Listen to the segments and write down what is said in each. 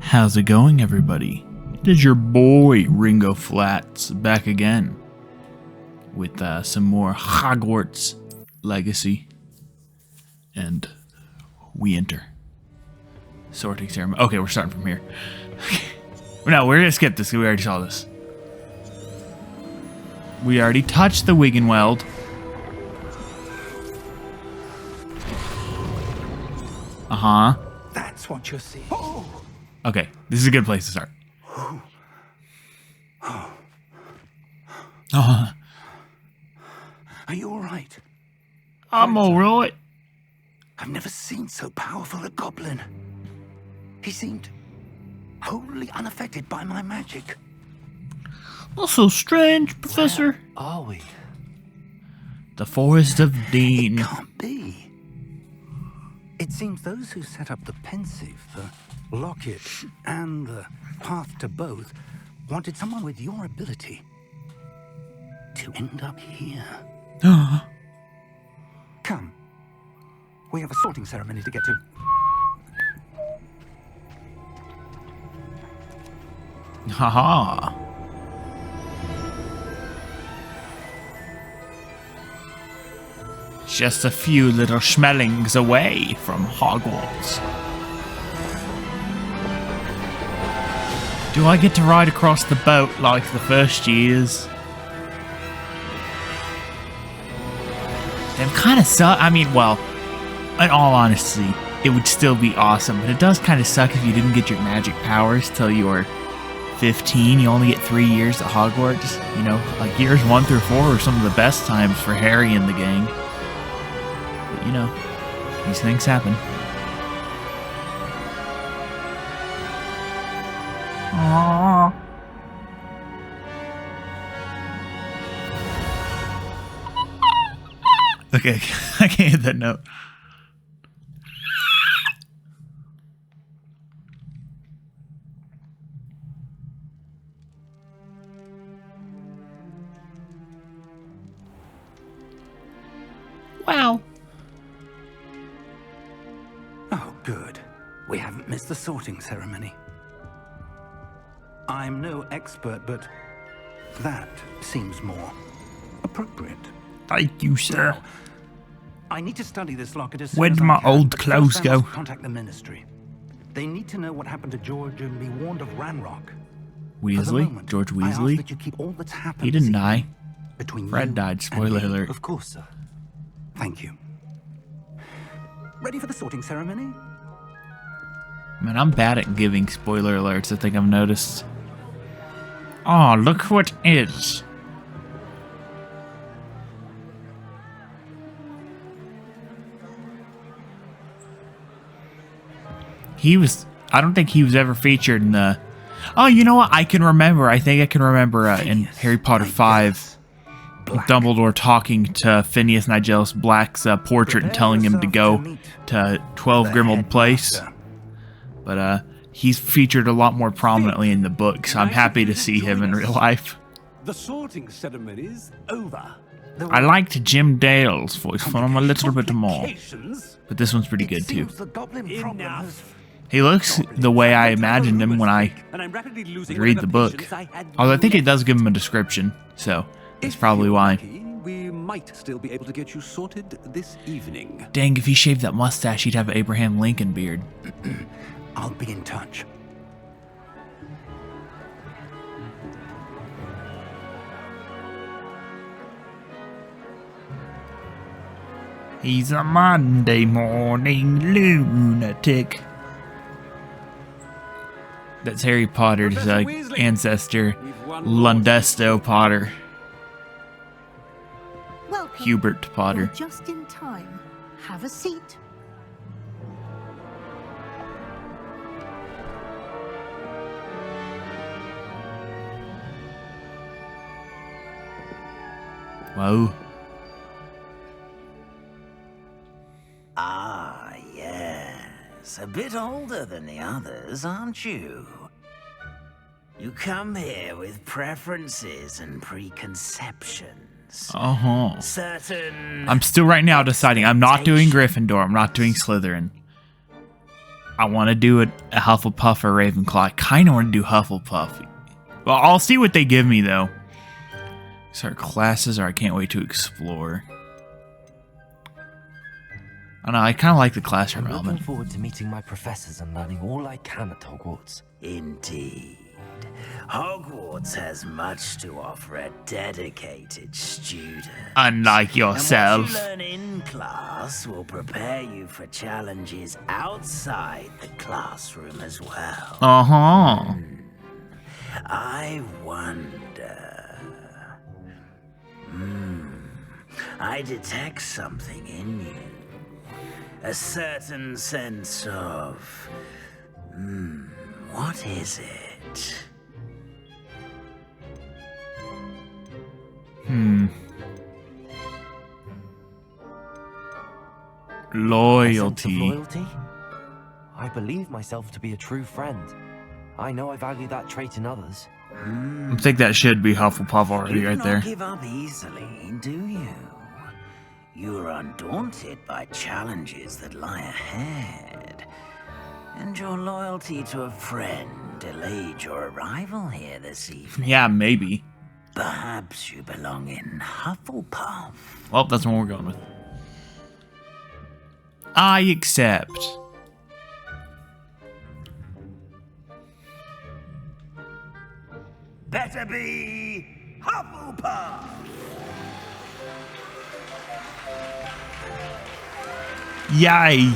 How's it going, everybody? It is your boy Ringo Flats back again with some more Hogwarts Legacy, and we enter sorting ceremony. Okay, we're starting from here. No, we're gonna skip this because we already saw this. We already touched the Wiggenweld. That's what you're seeing. Okay, this is a good place to start. Are you all right? I'm alright. I've never seen so powerful a goblin. He seemed wholly unaffected by my magic. That's so strange, Professor. Where are we? The Forest of Dean. It can't be. It seems those who set up the pensive, the locket, and the path to both wanted someone with your ability to end up here. Come. We have a sorting ceremony to get to. Haha. Just a few little schmellings away from Hogwarts. Do I get to ride across the boat like the first years? Them kind of suck. I mean, well, in all honesty, it would still be awesome, but it does kind of suck if you didn't get your magic powers till you were 15. You only get 3 years at Hogwarts. You know, like years 1 through 4 are some of the best times for Harry and the gang. But you know, these things happen. Aww. Okay, I can't hit that note. Wow. Oh, good. We haven't missed the sorting ceremony. I'm no expert, but that seems more appropriate. Thank you, sir. Now, I need to study this locket as soon Where'd as I my can, old but clothes first I must go? Contact the Ministry. They need to know what happened to George and be warned of Ranrock. Weasley? Moment, George I ask Weasley? that you keep all that's happened He didn't this die. evening between Fred you died. and Spoiler me. alert. Of course, sir. Thank you. Ready for the sorting ceremony? Man, I'm bad at giving spoiler alerts, I think I've noticed. Oh, look who it is. I don't think he was ever featured in the... Oh, you know what? I can remember. I think I can remember in Harry Potter 5, Dumbledore talking to Phineas Nigellus Black's portrait and telling him to go to 12 Grimmauld Place. But he's featured a lot more prominently in the books. So I'm happy to see him in real life. The sorting ceremony's over. I liked Jim Dale's voice for him a little bit more. But this one's pretty good too. Enough. He looks the way I imagined him when I read the book. Although I think it does give him a description, so that's probably why. We might still be able to get you sorted this evening. Dang, if he shaved that mustache, he'd have an Abraham Lincoln beard. I'll be in touch. He's a Monday morning lunatic. That's Harry Potter's ancestor, Lundesto Potter. Welcome. Hubert Potter. You're just in time. Have a seat. Whoa. Ah, yes. A bit older than the others, aren't you? You come here with preferences and preconceptions. Uh-huh. Certain... I'm still right now deciding. I'm not doing Gryffindor. I'm not doing Slytherin. I want to do a Hufflepuff or Ravenclaw. I kind of want to do Hufflepuff. Well, I'll see what they give me, though. These are classes, or I can't wait to explore. I don't know, I kind of like the classroom I'm looking element. forward to meeting my professors and learning all I can at Hogwarts. Indeed. Hogwarts has much to offer a dedicated student. Unlike And yourself. what you learn in class will prepare you for challenges outside the classroom as well. Uh-huh. I wonder... I detect something in you. A certain sense of... what is it? A sense of Loyalty. loyalty? I believe myself to be a true friend. I know I value that trait in others. I think that should be Hufflepuff already You right do there. not give up easily, do you? You are undaunted by challenges that lie ahead. And your loyalty to a friend delayed your arrival here this evening. Yeah, maybe. Perhaps you belong in Hufflepuff. Well, that's what we're going with. I accept. Better be Hufflepuff! Yay!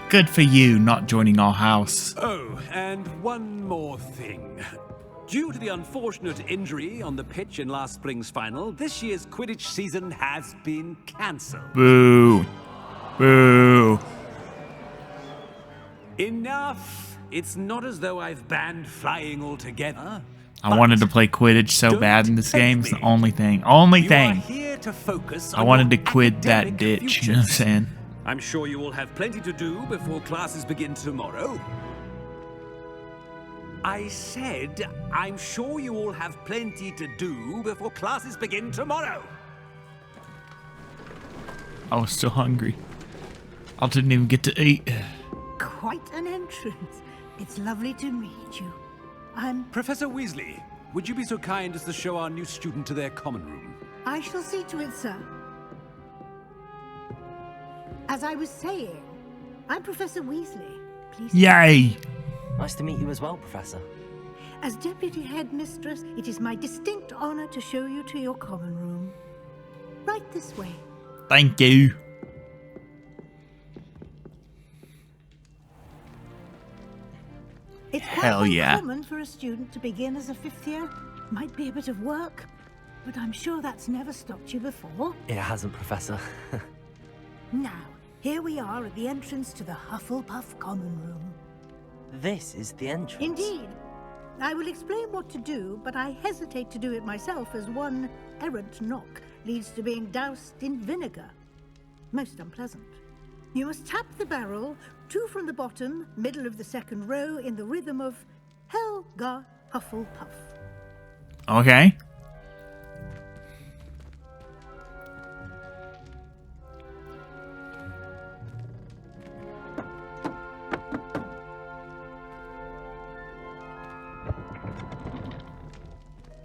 Good for you, not joining our house. Oh, and one more thing. Due to the unfortunate injury on the pitch in last spring's final, this year's Quidditch season has been cancelled. Boo. Boo. Enough! It's not as though I've banned flying altogether. I wanted to play Quidditch so bad in this game. It's the only thing. Only You are thing. here to focus I on wanted to your quit that academic ditch. You know what I'm futures. saying? I'm sure you all have plenty to do before classes begin tomorrow. I said, I'm sure you all have plenty to do before classes begin tomorrow. I was still hungry. I didn't even get to eat. Quite an entrance. It's lovely to meet you. Professor Weasley, would you be so kind as to show our new student to their common room? I shall see to it, sir. As I was saying, I'm Professor Weasley. Please. Yay! Nice to meet you as well, Professor. As Deputy Headmistress, it is my distinct honor to show you to your common room. Right this way. Thank you. It's Hell quite yeah. uncommon for a student to begin as a fifth year. Might be a bit of work, but I'm sure that's never stopped you before. It hasn't, Professor. Now, here we are at the entrance to the Hufflepuff Common Room. This is the entrance. Indeed. I will explain what to do, but I hesitate to do it myself as one errant knock leads to being doused in vinegar. Most unpleasant. You must tap the barrel, 2 from the bottom, middle of the second row, in the rhythm of Helga Hufflepuff. Okay.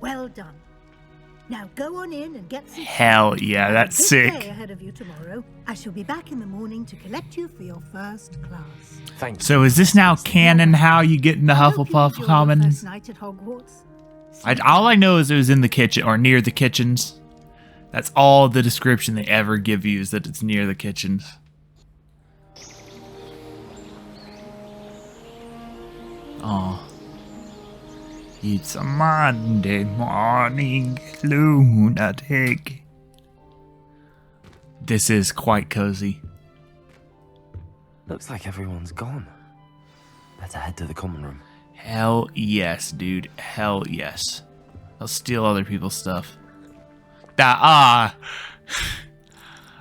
Well done. Now go on in and get some Hell yeah, that's Big sick. day ahead of you tomorrow. I shall be back in the morning to collect you for your first class. Thank you. So is this now canon how you get into I hope you Hufflepuff enjoy your Commons? first night at Hogwarts. All I know is it was in the kitchen or near the kitchens. That's all the description they ever give you is that it's near the kitchens. Oh. It's a Monday morning, lunatic. This is quite cozy. Looks like everyone's gone. Better head to the common room. Hell yes, dude. Hell yes. I'll steal other people's stuff.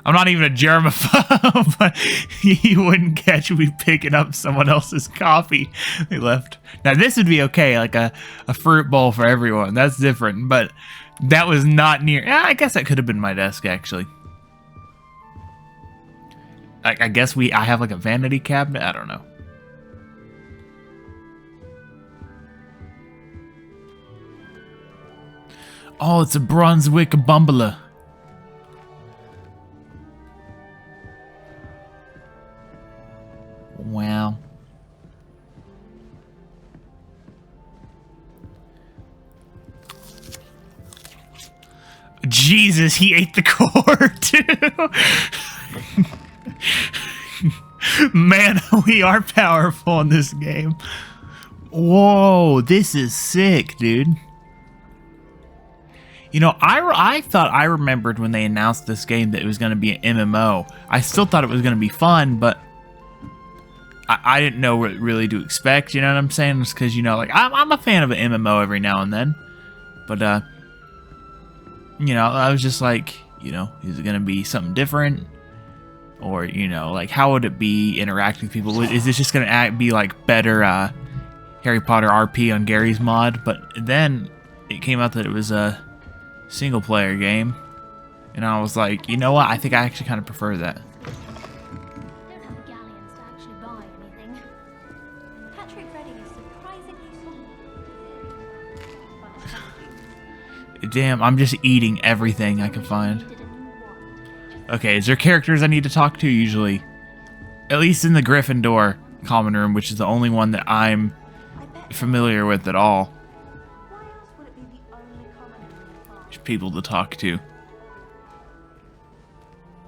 I'm not even a germaphobe, but you wouldn't catch me picking up someone else's coffee they left. Now, this would be okay, like a fruit bowl for everyone. That's different, but that was not near. I guess that could have been my desk, actually. I guess I have like a vanity cabinet. I don't know. Oh, it's a Brunswick Bumbler. Wow. Jesus, he ate the core too. Man, we are powerful in this game. Whoa, this is sick, dude. You know, I thought I remembered when they announced this game that it was going to be an MMO. I still thought it was going to be fun, but I didn't know what really to expect, you know what I'm saying? Just because, you know, like, I'm a fan of an MMO every now and then. But, you know, I was just like, you know, is it going to be something different? Or, you know, like, how would it be interacting with people? Is this just going to be, like, better Harry Potter RP on Gary's mod? But then it came out that it was a single-player game. And I was like, you know what? I think I actually kind of prefer that. Damn, I'm just eating everything I can find. Okay, is there characters I need to talk to usually? At least in the Gryffindor common room, which is the only one that I'm familiar with at all. There's people to talk to.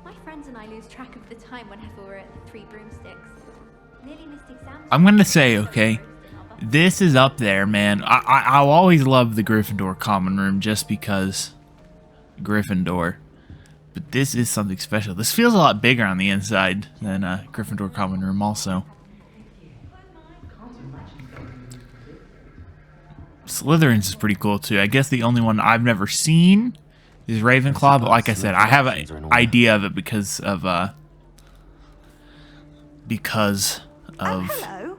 My friends and I lose track of the time whenever we're at the Three Broomsticks. Nearly missed exams. I'm gonna say, okay, this is up there, man. I'll always love the Gryffindor common room just because Gryffindor. But this is something special. This feels a lot bigger on the inside than Gryffindor common room also. Slytherin's is pretty cool too. I guess the only one I've never seen is Ravenclaw, but like I said, I have an idea of it because of hello.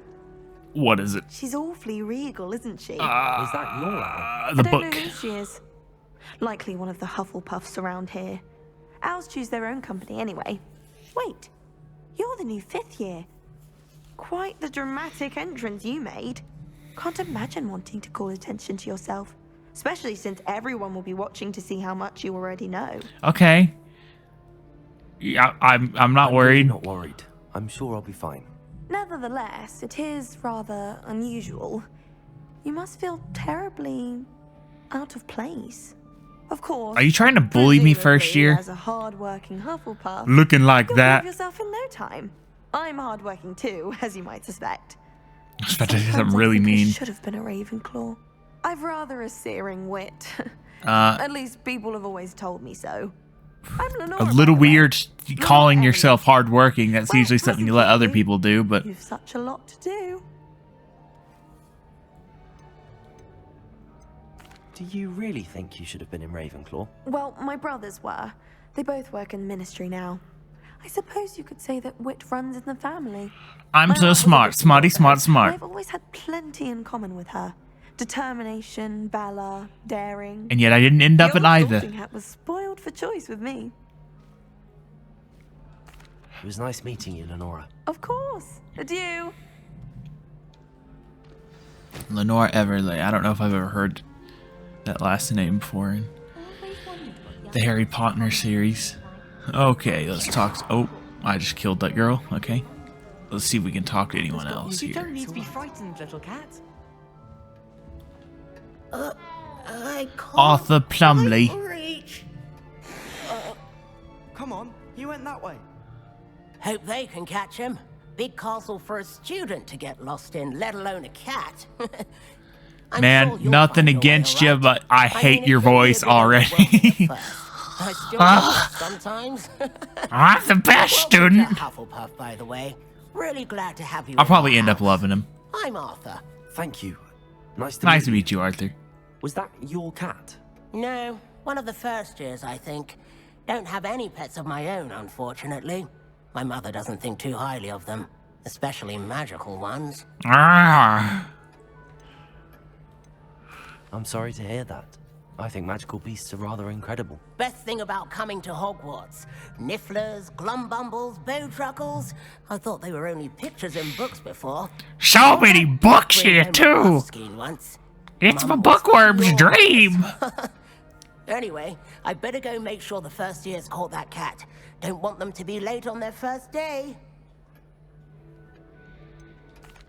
What is it? She's awfully regal, isn't she? Is that your owl? The I don't book. know who she is. Likely one of the Hufflepuffs around here. Owls choose their own company anyway. Wait, you're the new 5th year. Quite the dramatic entrance you made. Can't imagine wanting to call attention to yourself, especially since everyone will be watching to see how much you already know. Okay. Yeah, I'm not worried. Not worried. I'm sure I'll be fine. Nevertheless, it is rather unusual. You must feel terribly out of place. Of course. Are you trying to bully me first presumably, year? As a hard-working Hufflepuff, Looking like you'll that. prove yourself in no time. I'm hard-working too, as you might suspect. I was about to say Sometimes something I really think I mean. should have been a Ravenclaw. I've rather a searing wit. Uh, At least people have always told me so. I'm Lenora, a by little the way. weird calling Not yourself everyone. hardworking. That's Well, usually something you let other presently, people do, but You've such a lot to do. Do you really think you should have been in Ravenclaw? Well, my brothers were. They both work in the ministry now. I suppose you could say that wit runs in the family. I'm My so aunt was a smart. Gryffindor, Smarty, though, smart, and smart. I've always had plenty in common with her. Determination, valor, daring. And yet I didn't end up The in old either. sorting hat was spoiled for choice with me. It was nice meeting you, Lenora. Of course. Adieu. Lenore Everley. I don't know if I've ever heard that last name before in the Harry Potter series. Okay, let's talk. Oh, I just killed that girl. Okay. Let's see if we can talk to anyone else You here. don't need to be frightened, little cat. I can't Arthur Plumley. quite reach. Come on, you went that way. Hope they can catch him. Big castle for a student to get lost in, let alone a cat. I'm Man, sure you'll nothing find your way against you, alright. but I mean, hate it your can be a voice bit of a already. whirlwind at first. I still get lost sometimes. I'm the best Welcome to student. Hufflepuff, by the way. Really glad to have you. I'll in probably our end up house. loving him. I'm Arthur. Thank you. Nice to Nice to meet you, Arthur. Was that your cat? No, one of the first years, I think. Don't have any pets of my own, unfortunately. My mother doesn't think too highly of them, especially magical ones. Ah. I'm sorry to hear that. I think magical beasts are rather incredible. Best thing about coming to Hogwarts. Nifflers, glumbumbles, bowtruckles. I thought they were only pictures in books before. So many books Bring here, home a too. pumpkin once. It's my Mum was bookworm's furious. dream. Anyway, I better go make sure the first years caught that cat. Don't want them to be late on their first day.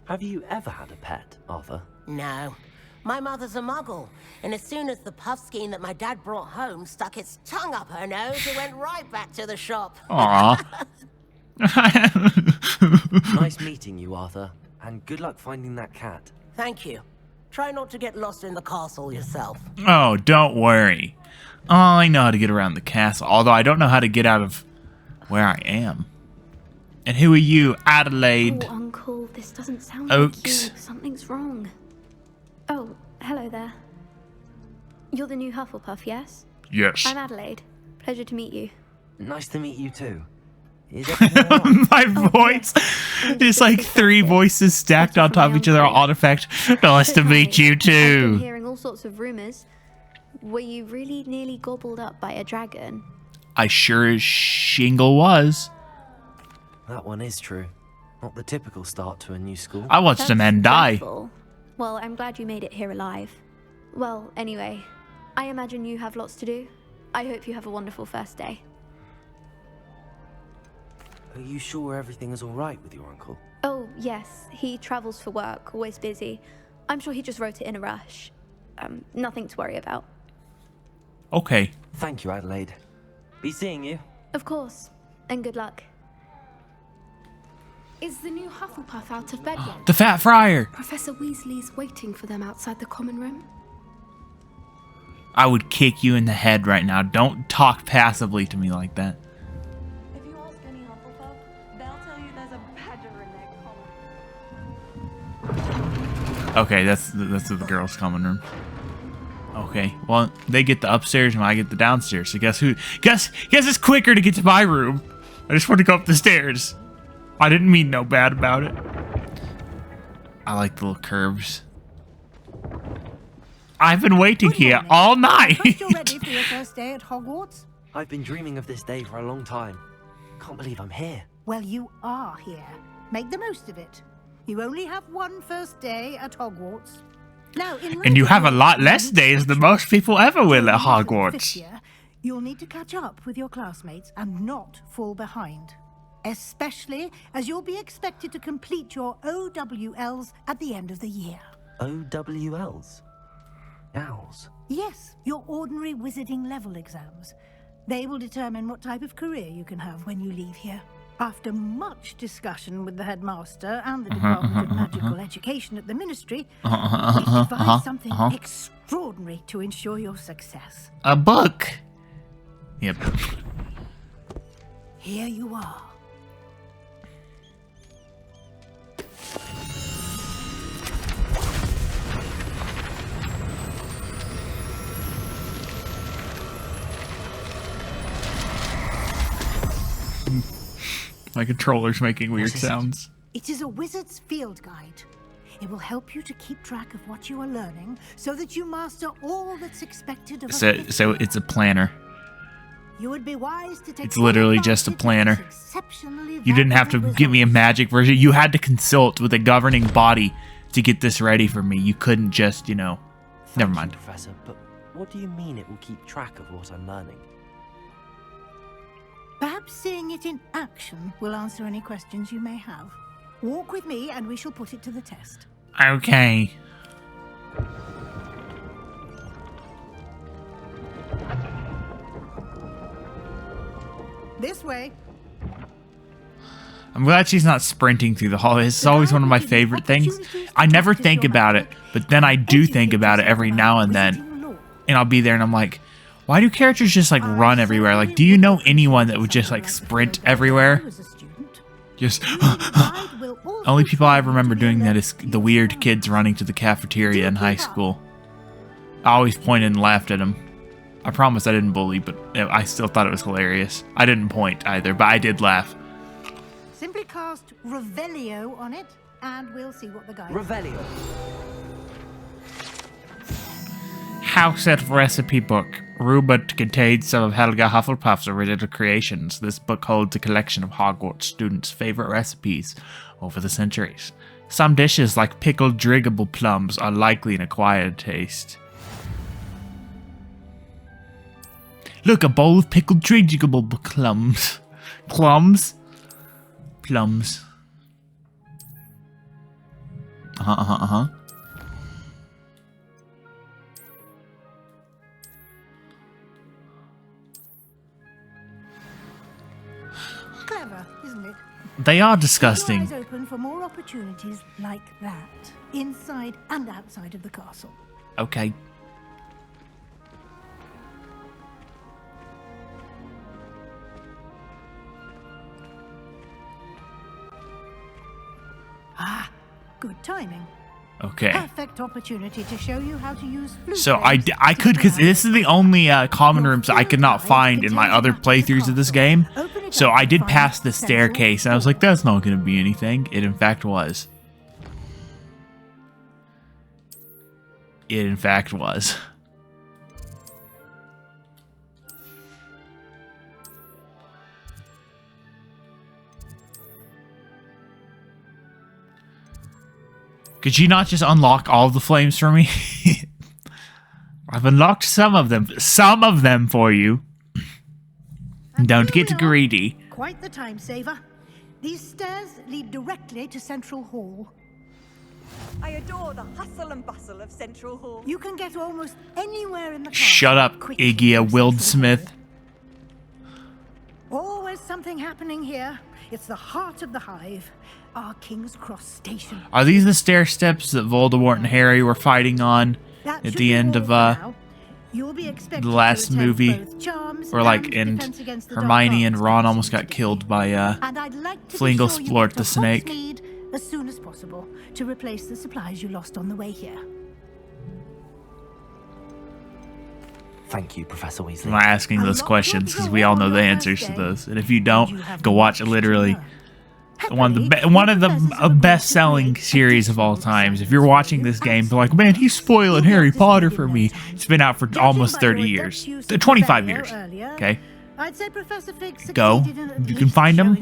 Have you ever had a pet, Arthur? No. My mother's a muggle, and as soon as the puffskein that my dad brought home stuck its tongue up her nose, it went right back to the shop. Aw. Nice meeting you, Arthur. And good luck finding that cat. Thank you. Try not to get lost in the castle yourself. Oh, don't worry. I know how to get around the castle, although I don't know how to get out of where I am. And who are you, Adelaide? Oh, Uncle, this doesn't sound Oaks. like you. Something's wrong. Oh, hello there. You're the new Hufflepuff, yes? Yes. I'm Adelaide. Pleasure to meet you. Nice to meet you too. Is everything all right? My voice. It's like 3 voices stacked on top of each other on effect. Nice to meet you I've been too. hearing all sorts of rumors. Were you really nearly gobbled up by a dragon? I sure as shingle was. That one is true. Not the typical start to a new school. I watched a man die. Dreadful. Well, I'm glad you made it here alive. Well, anyway, I imagine you have lots to do. I hope you have a wonderful first day. Are you sure everything is all right with your uncle? Oh, yes. He travels for work, always busy. I'm sure he just wrote it in a rush. Nothing to worry about. Okay. Thank you, Adelaide. Be seeing you. Of course. And good luck. Is the new Hufflepuff out of bed yet? The Fat Friar. Professor Weasley's waiting for them outside the common room. I would kick you in the head right now. Don't talk passively to me like that. If you ask any Hufflepuff, they'll tell you there's a badger in their common. Okay, that's the girls' common room. Okay, well, they get the upstairs and I get the downstairs. So guess who? Guess it's quicker to get to my room. I just want to go up the stairs. I didn't mean no bad about it. I like the little curves. I've been waiting here all night. Trust you're ready for your first day at Hogwarts? I've been dreaming of this day for a long time. Can't believe I'm here. Well, you are here. Make the most of it. You only have one first day at Hogwarts. Now, And you have a lot less days than most people ever will at Hogwarts. Year, you'll need to catch up with your classmates and not fall behind. Especially as you'll be expected to complete your OWLs at the end of the year. OWLs? Owls? Yes, your ordinary wizarding level exams. They will determine what type of career you can have when you leave here. After much discussion with the headmaster and the Department of Magical Education at the Ministry, we devised something extraordinary to ensure your success. A book. Yep. Here you are. My controller's making weird sounds. It is a wizard's field guide. It will help you to keep track of what you are learning so that you master all that's expected of So it's a planner. You would be wise to take It's literally just a planner. exceptionally You didn't have to valuable give me a magic version. You had to consult with a governing body to get this ready for me. You couldn't just, never mind. Professor, but what do you mean it will keep track of what I'm learning? Perhaps seeing it in action will answer any questions you may have. Walk with me and we shall put it to the test. Okay. This way. I'm glad she's not sprinting through the hallways. It's always one of my favorite things. I never think about it, but then I do think about it every now and then. And I'll be there and I'm like, why do characters just like run everywhere? Like, do you know anyone that would just like sprint everywhere? Just only people I remember doing that is the weird kids running to the cafeteria in high school. I always pointed and laughed at them. I promise I didn't bully, but I still thought it was hilarious. I didn't point either, but I did laugh. Simply cast Revelio on it, and we'll see what the guy Revelio. House Elf Recipe Book. Rumored to contain some of Helga Hufflepuff's original creations. This book holds a collection of Hogwarts students' favorite recipes over the centuries. Some dishes, like pickled driggable plums, are likely an acquired taste. Look, a bowl of pickled driggable plums. Plums? Plums. Clever, isn't it? They are disgusting. Keep your eyes open for more opportunities like that, inside and outside of the castle. Okay. Ah, good timing. Okay. Perfect opportunity to show you how to use flute So I blades could, to because fly. this is the only common rooms I could not find in my other playthroughs of this game. So I did pass the staircase, and I was like, that's not going to be anything. It in fact was. It in fact was. Could you not just unlock all of the flames for me? I've unlocked some of them for you. Don't get greedy. Quite the time saver. These stairs lead directly to Central Hall. I adore the hustle and bustle of Central Hall. You can get almost anywhere in the castle. Shut up, Iggy Wildsmith. Always something happening here. It's the heart of the hive. Our King's Cross station. Are these the stair steps that Voldemort and Harry were fighting on at the end of the last movie? Or like in Hermione and Ron almost got killed by Flinglesplort the snake. As soon as possible to replace the supplies you lost on the way here. Thank you, Professor Weasley. I'm not asking those questions because we all know the answers to those. And if you don't, go watch literally one of the best-selling series of all times. If you're watching this game, be like, man, he's spoiling Harry Potter for me. It's been out for almost 30 years. 25 years. Okay? I'd say Professor Fig Go. You can find them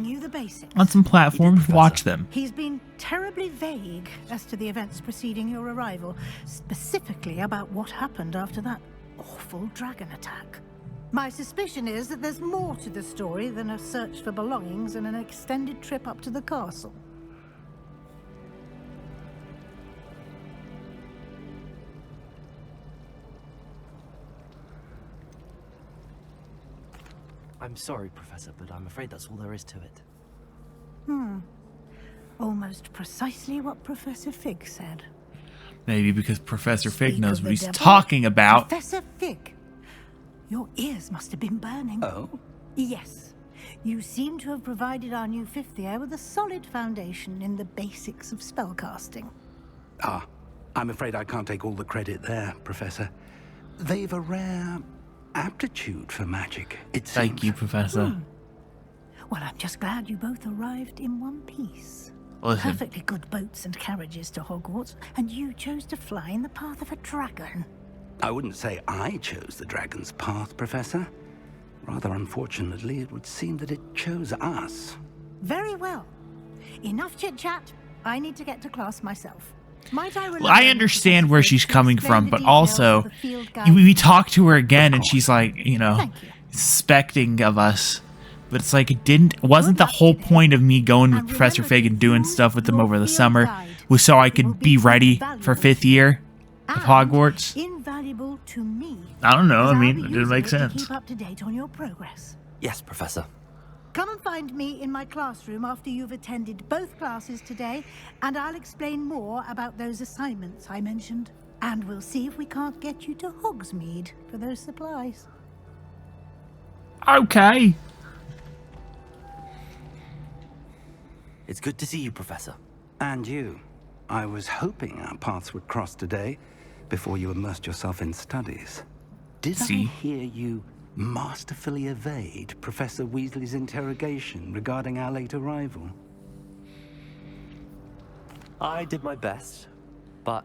on some platforms. Watch them. He's been terribly vague as to the events preceding your arrival, specifically about what happened after that awful dragon attack. My suspicion is that there's more to the story than a search for belongings and an extended trip up to the castle. I'm sorry, Professor, but I'm afraid that's all there is to it. Almost precisely what Professor Fig said. Maybe because Professor Fig knows what he's talking about. Professor Fig, your ears must have been burning. Oh? Yes. You seem to have provided our new fifth year with a solid foundation in the basics of spellcasting. Ah, I'm afraid I can't take all the credit there, Professor. They've a rare aptitude for magic, it seems. Thank you, Professor. Well, I'm just glad you both arrived in one piece. Listen. Perfectly good boats and carriages to Hogwarts, and you chose to fly in the path of a dragon. I wouldn't say I chose the dragon's path, Professor. Rather unfortunately, it would seem that it chose us. Very well. Enough chit-chat. I need to get to class myself. Might I Well, I understand where she's coming from, but also, we talked to her again, and she's like, you know, suspecting of us. But it's like, wasn't the whole point of me going with Professor Fig and doing stuff with him over the summer was so I could be ready for 5th year of Hogwarts? Invaluable to me. I don't know. I mean, it didn't make To sense. keep up to date on your progress. Yes, Professor. Come and find me in my classroom after you've attended both classes today, and I'll explain more about those assignments I mentioned. And we'll see if we can't get you to Hogsmeade for those supplies. Okay. It's good to see you, Professor. And you. I was hoping our paths would cross today before you immersed yourself in studies. Did See? I hear you masterfully evade Professor Weasley's interrogation regarding our late arrival? I did my best, but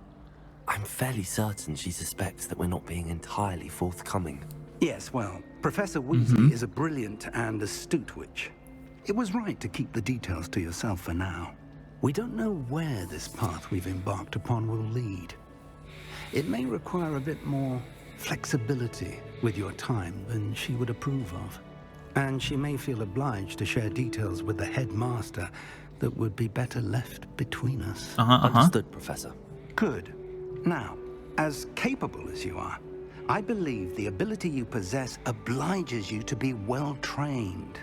I'm fairly certain she suspects that we're not being entirely forthcoming. Yes, well, Professor Weasley is a brilliant and astute witch. It was right to keep the details to yourself for now. We don't know where this path we've embarked upon will lead. It may require a bit more flexibility with your time than she would approve of. And she may feel obliged to share details with the headmaster that would be better left between us. Understood, Professor. Good. Now, as capable as you are, I believe the ability you possess obliges you to be well trained.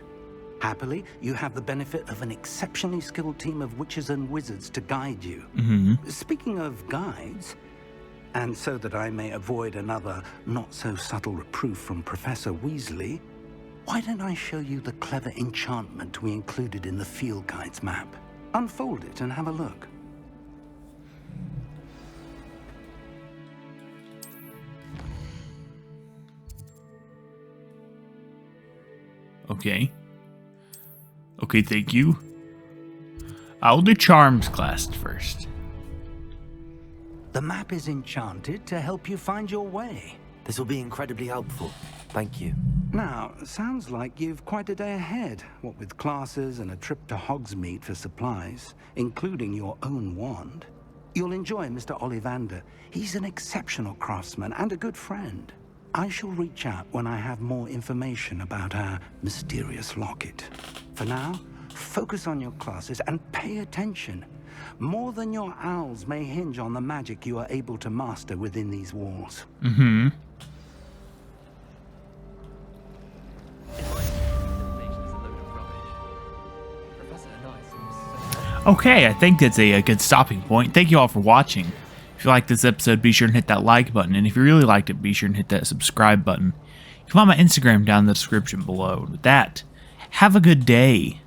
Happily, you have the benefit of an exceptionally skilled team of witches and wizards to guide you. Speaking of guides, and so that I may avoid another not-so-subtle reproof from Professor Weasley, why don't I show you the clever enchantment we included in the field guide's map? Unfold it and have a look. Okay. Okay, thank you. I'll do Charms class first. The map is enchanted to help you find your way. This will be incredibly helpful. Thank you. Now, sounds like you've quite a day ahead, what with classes and a trip to Hogsmeade for supplies, including your own wand. You'll enjoy Mr. Ollivander. He's an exceptional craftsman and a good friend. I shall reach out when I have more information about our mysterious locket. For now, focus on your classes and pay attention. More than your owls may hinge on the magic you are able to master within these walls. Okay, I think that's a good stopping point. Thank you all for watching. If you liked this episode, be sure and hit that like button. And if you really liked it, be sure and hit that subscribe button. You can find my Instagram down in the description below. With that, have a good day.